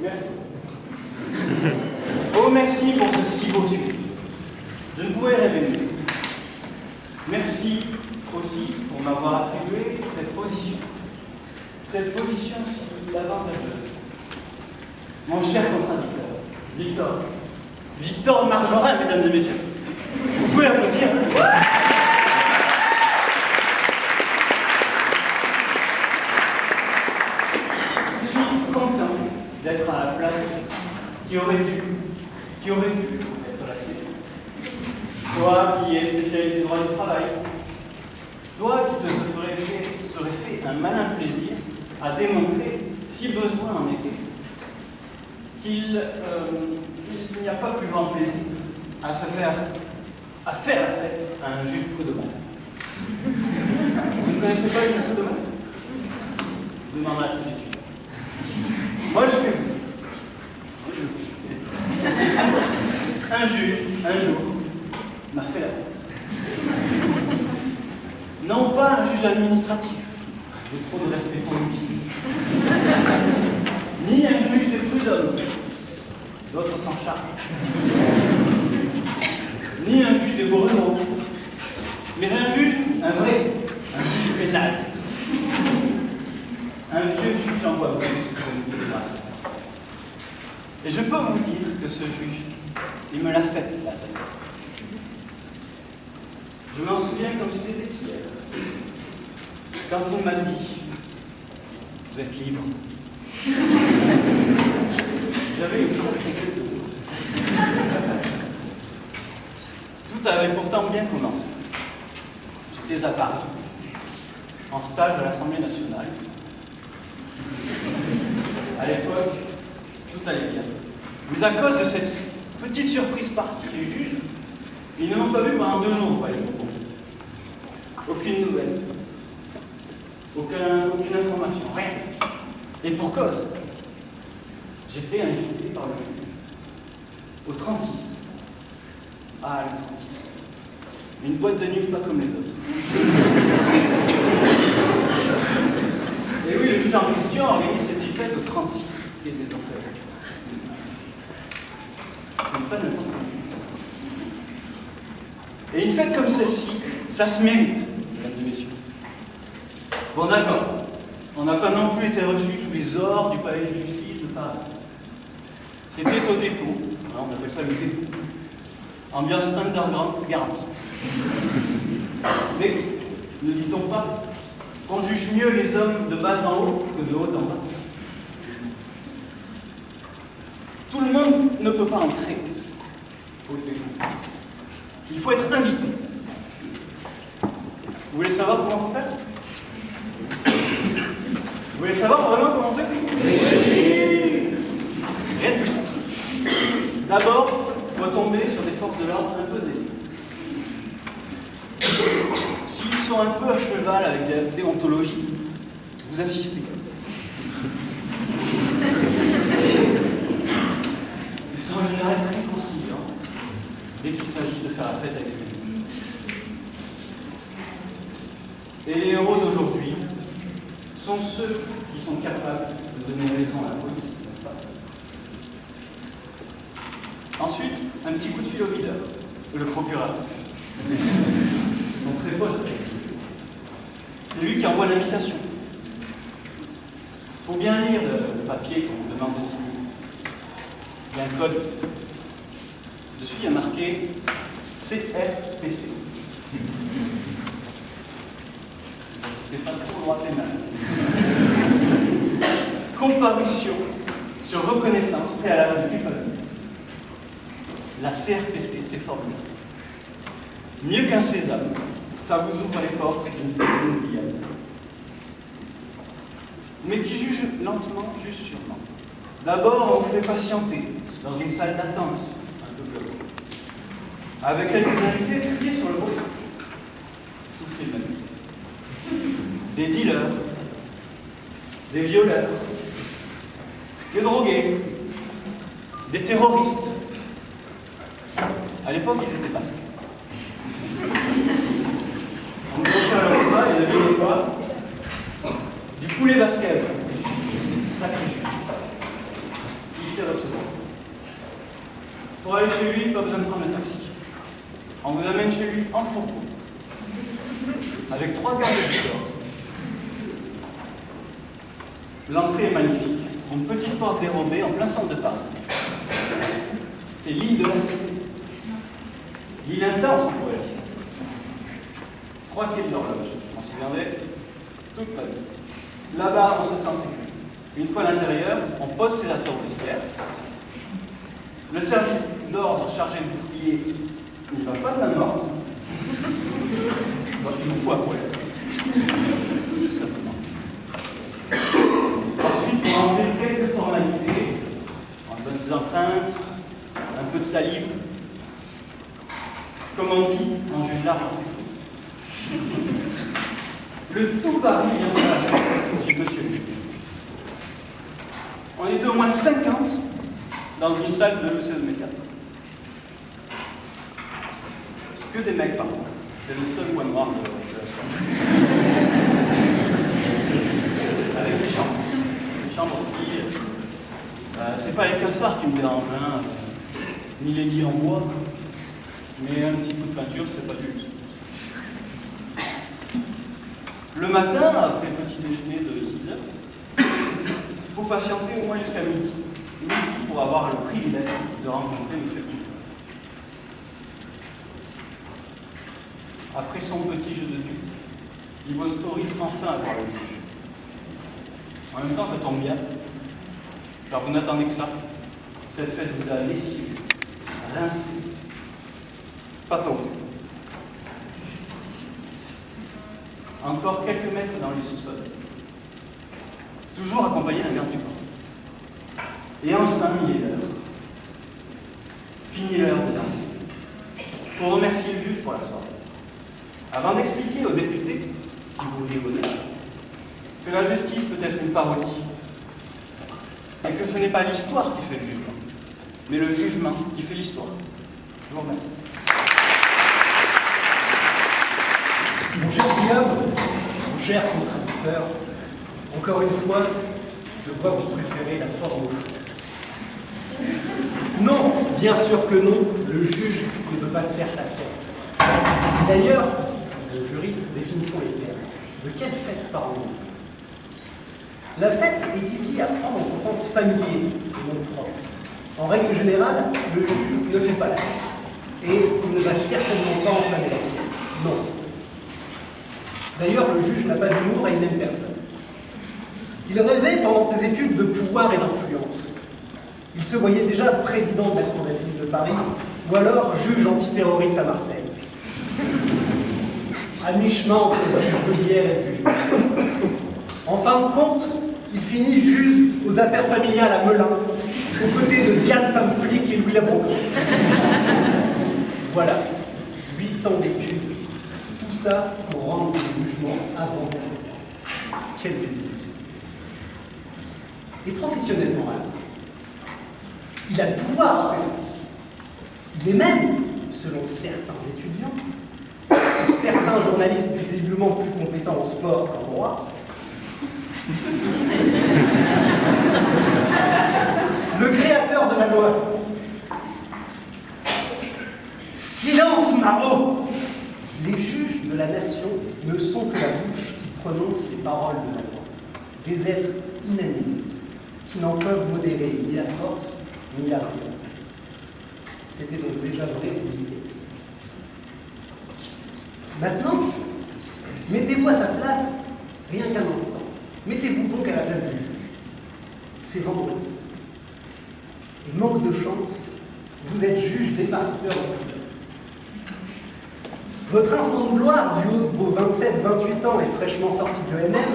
Merci. Oh, merci pour ce si beau sujet. Je ne pouvais rêver mieux. Merci aussi pour m'avoir attribué cette position si avantageuse. Mon cher contradicteur, Victor Marjorin, mesdames et messieurs. Vous pouvez applaudir. Je suis content d'être à la place qui aurait dû être la tienne. Toi qui es spécialiste du droit du travail, toi qui te serais fait un malin plaisir à démontrer, si besoin en était, qu'il n'y a pas plus grand plaisir à faire la fête à un jus de Prud'homme. Vous ne connaissez pas le jus de Prud'homme? Demande à l'étude. Moi je fais vous. Un jour, m'a fait la fête. Non pas un juge administratif, j'ai trop de respect pour lui, ni un juge de Prud'homme, d'autres s'en chargent, ni un juge de Bruno, mais un juge, un juge pénal, un vieux juge en bois brut, comme il grâce. Et je peux vous dire que ce juge, il me l'a faite, la fête. Je m'en souviens comme si c'était hier. Quand il m'a dit, vous êtes libre. J'avais une sacrée gueule. Tout avait pourtant bien commencé. J'étais à Paris, en stage à l'Assemblée nationale. À l'époque, tout allait bien. Mais à cause de cette petite surprise partie du juge, ils ne m'ont pas vu pendant 2 jours, pas aucune nouvelle, aucune information, rien. Et pour cause, j'étais invité par le juge au 36. Ah, le 36. Une boîte de nuit pas comme les autres. Et oui, le juge en question organise cette petite fête au 36, qui est des enfers. C'est pas n'importe quoi. Et une fête comme celle-ci, ça se mérite, mesdames et messieurs. Bon, d'accord. On n'a pas non plus été reçus sous les ors du palais de justice de Paris. C'était au dépôt. On appelle ça le dépôt. Ambiance underground garantie. Mais ne dit-on pas qu'on juge mieux les hommes de bas en haut que de haut en bas? Tout le monde ne peut pas entrer au dépôt. Il faut être invité. Vous voulez savoir comment on fait? Vous voulez savoir vraiment comment on fait? Oui. Rien de plus simple. D'abord, il faut tomber sur des forces de l'ordre un peu zélées. S'ils sont un peu à cheval avec la déontologie, vous assistez. Ils sont en général très conciliants dès qu'il s'agit de faire la fête avec lui. Et les héros d'aujourd'hui sont ceux qui sont capables de donner raison à la police, n'est-ce pas? Ensuite, un petit coup de fil au videur, le procureur. Ils sont très potes. C'est lui qui envoie l'invitation. Il faut bien lire le papier qu'on vous demande de signer. Il y a un code. Dessus, il y a marqué CRPC. C'est pas trop droit pénal. Comparution sur reconnaissance préalable de culpabilité. La CRPC, c'est formidable. Mieux qu'un sésame, ça vous ouvre les portes d'une fête inoubliable. Mais qui juge lentement, juste sûrement. D'abord, on fait patienter dans une salle d'attente, un peu bloquée, avec quelques invités triés sur le groupe. Tous les mêmes. Des dealers, des violeurs, des drogués, des terroristes. À l'époque, ils étaient basques. On nous offrait le repas et devinez quoi? Du poulet basquez. Sacré jus. sait recevoir. Pour aller chez lui, pas besoin de prendre un taxi. On vous amène chez lui en fourgon, avec 3 gardes du corps. L'entrée est magnifique, une petite porte dérobée en plein centre de Paris. C'est l'île de la Cité. L'île intense, on pourrait dire. 3 quais de l'horloge, je m'en souviendrai toute ma vie. Là-bas, on se sent sécurisé. Une fois à l'intérieur, on pose ses affaires au vestiaire. Le service d'ordre chargé de vous fouiller ne va pas de la morte. Bon, il nous faut à poil. Tout simplement. Ensuite, il faut enlever quelques formalités. On donne ses empreintes, un peu de salive. Comme on dit, on juge l'argent. Le tout Paris vient de la fête chez Monsieur Luc. On était au moins 50 dans une salle de 16 mètres carrés. Que des mecs, par contre. C'est le seul point noir de la soirée. Avec les chambres. Les chambres aussi. C'est pas les cafards qui me dérangent, hein, ni les lits en bois, mais un petit coup de peinture, c'était pas du luxe. Le matin, après le petit déjeuner de 6 heures, il faut patienter au moins jusqu'à midi. Midi pour avoir le privilège de rencontrer M. Luc. Après son petit jeu de dupe, il vous autorise enfin à voir le juge. En même temps, ça tombe bien, car vous n'attendez que ça. Cette fête vous a lessivé, rincé, papaouté. Encore quelques mètres dans les sous-sols. Toujours accompagné d'un garde du corps. Et enfin, il est l'heure. Fini l'heure de danser. Il faut remercier le juge pour la soirée. Avant d'expliquer aux députés qui vous rigolez que la justice peut être une parodie et que ce n'est pas l'histoire qui fait le jugement, mais le jugement qui fait l'histoire. Je vous remercie. Mon cher Guillaume, mon cher contradicteur, encore une fois, je vois que vous préférez la forme au fond. Non, bien sûr que non, le juge ne veut pas te faire ta fête. D'ailleurs, le juriste, définissons les termes. De quelle fête parlons-nous? La fête est ici à prendre en son sens familier et non propre. En règle générale, le juge ne fait pas la fête. Et il ne va certainement pas enflammer la sienne. Non. D'ailleurs, le juge n'a pas d'humour et il n'aime personne. Il rêvait pendant ses études de pouvoir et d'influence. Il se voyait déjà président de la cour d'assises de Paris, ou alors juge antiterroriste à Marseille. À mi-chemin entre le juge Belière et le juge Michel. En fin de compte, il finit juge aux affaires familiales à Melun, aux côtés de Diane femme flic et Louis Labrocan. Voilà, 8 ans d'études. Tout ça pour rendre le jugement avant. Quel plaisir. Et professionnellement, alors, il a le pouvoir après tout. Il est même, selon certains étudiants, ou certains journalistes visiblement plus compétents en sport qu'en droit, le créateur de la loi. Silence, Marot! Les juges de la nation ne sont que la bouche qui prononce les paroles de la loi. Des êtres inanimés, qui n'en peuvent modérer ni la force, ni la rigueur. C'était donc déjà vrai au XVIIIe siècle. Maintenant, mettez-vous à sa place, rien qu'un instant. Mettez-vous donc à la place du juge. C'est vendredi. Et manque de chance, vous êtes juge départiteur de Twitter. Votre instant de gloire, du haut de vos 27-28 ans et fraîchement sorti de l'ENM,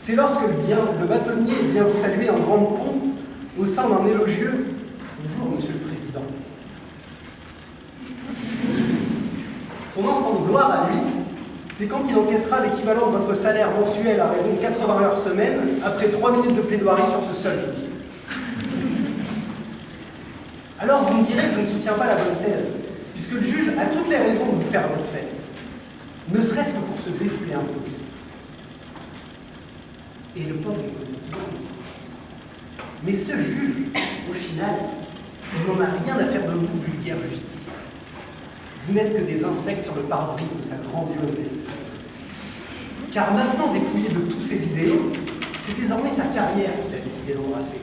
c'est lorsque le bâtonnier vient vous saluer en grande pompe au sein d'un élogieux « Bonjour, Monsieur le Président ». Son instant de gloire à lui, c'est quand il encaissera l'équivalent de votre salaire mensuel à raison de 80 heures semaine après 3 minutes de plaidoirie sur ce seul dossier. Alors vous me direz que je ne soutiens pas la bonne thèse, puisque le juge a toutes les raisons de vous faire votre fête, ne serait-ce que pour se défouler un peu. Et le pauvre Mais ce juge, au final, il n'en a rien à faire de vous, vulgaire justicier. Vous n'êtes que des insectes sur le pare-brise de sa grandiose destinée. Car maintenant dépouillé de tous ses idéaux, c'est désormais sa carrière qu'il a décidé d'embrasser.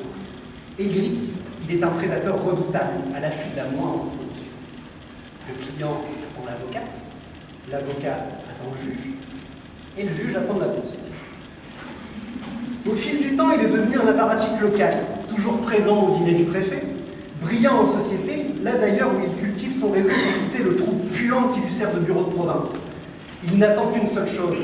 Aigri, il est un prédateur redoutable, à l'affût de la moindre promotion. Le client attend l'avocat, l'avocat attend le juge, et le juge attend la poursuite. Au fil du temps, il est devenu un apparatchik local, toujours présent au dîner du préfet, brillant en société, là d'ailleurs où il cultive son réseau pour quitter le trou puant qui lui sert de bureau de province. Il n'attend qu'une seule chose,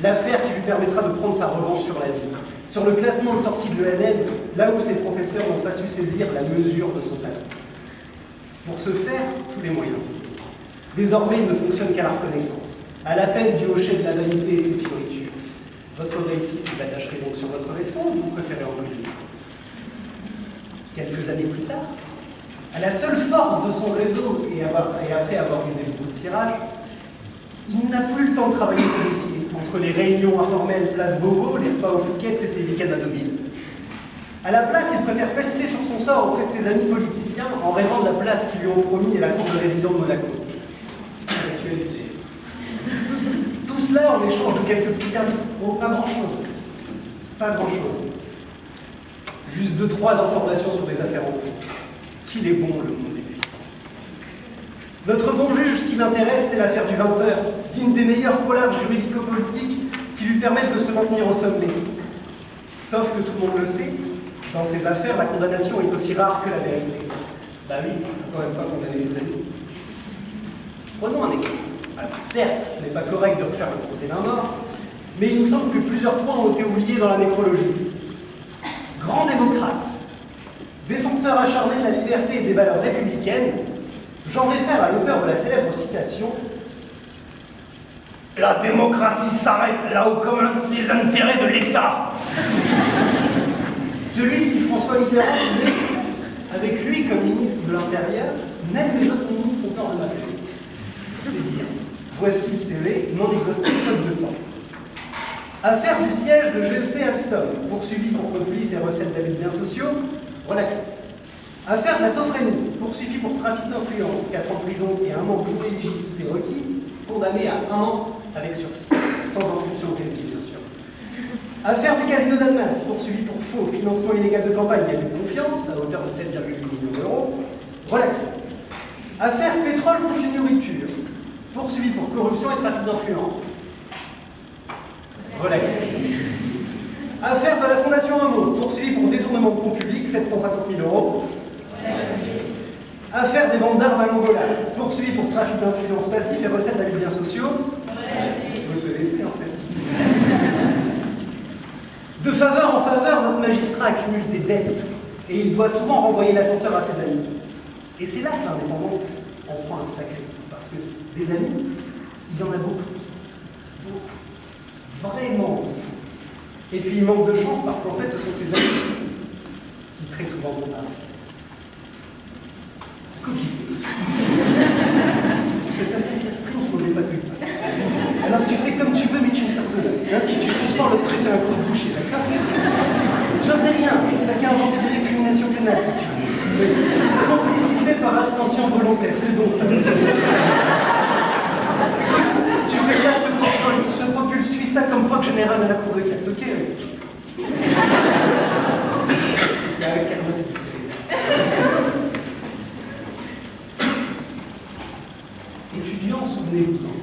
l'affaire qui lui permettra de prendre sa revanche sur la vie, sur le classement de sortie de l'ENM, là où ses professeurs n'ont pas su saisir la mesure de son talent. Pour ce faire, tous les moyens sont bons. Désormais, il ne fonctionne qu'à la reconnaissance, à l'appel du hochet de la vanité et de ses fioritures. Votre réussite, vous l'attacherez donc sur votre veston ou vous préférez en collier? Quelques années plus tard, à la seule force de son réseau et après avoir usé le coup de cirage, il n'a plus le temps de travailler ses dossiers, entre les réunions informelles place Beauvau, les repas aux Fouquettes et ses week-ends à Deauville. À la place, il préfère pester sur son sort auprès de ses amis politiciens en rêvant de la place qu'ils lui ont promis et la cour de révision de Monaco. Tout cela en échange de quelques petits services. Oh, pas grand-chose. Pas grand-chose. Juste 2-3 informations sur des affaires en cours. Qu'il est bon, le monde est puissant. Notre bon juge, ce qui l'intéresse, c'est l'affaire du 20h, digne des meilleurs polars juridico-politiques qui lui permettent de se maintenir au sommet. Sauf que tout le monde le sait, dans ces affaires, la condamnation est aussi rare que la vérité. Bah oui, on ne peut même pas condamner ses amis. Prenons un exemple. Alors, certes, ce n'est pas correct de refaire le procès d'un mort, mais il nous semble que plusieurs points ont été oubliés dans la nécrologie. Grand démocrate, défenseur acharné de la liberté et des valeurs républicaines, j'en réfère à l'auteur de la célèbre citation « La démocratie s'arrête là où commencent les intérêts de l'État ». Celui qui François Mitterrand disait « Avec lui comme ministre de l'Intérieur, même les autres ministres ont peur de m'appeler ». C'est dire. Voici le CV non exhaustif faute de temps. Affaire du siège de GEC Alstom, poursuivi pour complice et recel d'abus de biens sociaux, relaxé. Affaire de la Sofrénie, poursuivi pour trafic d'influence, 4 ans de prison et 1 an d'inéligibilité requis, condamné à 1 an avec sursis, sans inscription au crédit, bien sûr. Affaire du Casino d'Annemasse, poursuivi pour faux financement illégal de campagne et abus de confiance, à hauteur de 7,8 millions d'euros, relaxé. Affaire pétrole continue rupture, poursuivi pour corruption et trafic d'influence. Relaxé. Affaire de la Fondation Hamon, poursuivi pour détournement de fonds publics, 750 000 euros. Relaxé. Affaire des ventes d'armes à l'Angola, poursuivi pour trafic d'influence passif et recettes d'abus de biens sociaux. Relaxé. Vous le connaissez en fait. De faveur en faveur, notre magistrat accumule des dettes et il doit souvent renvoyer l'ascenseur à ses amis. Et c'est là que l'indépendance en prend un sacré coup, parce que des amis, il y en a beaucoup. Vraiment beaucoup. Et puis il manque de chance parce qu'en fait, ce sont ses amis qui très souvent comparaissent. Cogissez. Cette affaire castrée, on ne l'ai pas vue. Alors tu fais comme tu veux, mais tu me sors de là. Hein, tu suspends le truc à un coup de boucher, d'accord? J'en sais rien, t'as qu'à inventer des récriminations pénales si tu veux. Complicité par abstention volontaire, c'est bon ça. Tu fais ça, je te propose, je te propulse, suis ça comme proc général à la cour de classe, ok? Calme, c'est du sérieux. Étudiants, souvenez-vous-en.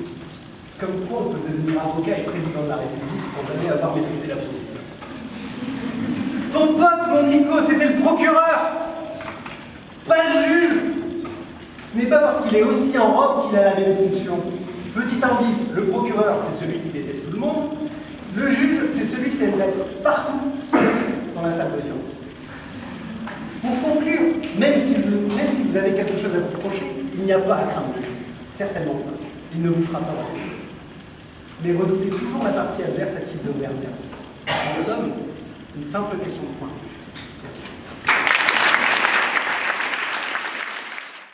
Comme quoi on peut devenir avocat et président de la République sans jamais avoir maîtrisé la procédure. Ton pote, mon Nico, c'était le procureur, pas le juge. Ce n'est pas parce qu'il est aussi en robe qu'il a la même fonction. Petit indice, le procureur, c'est celui qui déteste tout le monde. Le juge, c'est celui qui aimerait être partout, seul, dans la salle d'audience. Pour conclure, même si vous avez quelque chose à vous reprocher, il n'y a pas à craindre le juge. Certainement pas. Il ne vous fera pas mentir. Mais redoutez toujours la partie adverse à qui il donne service. En somme, une simple question de point.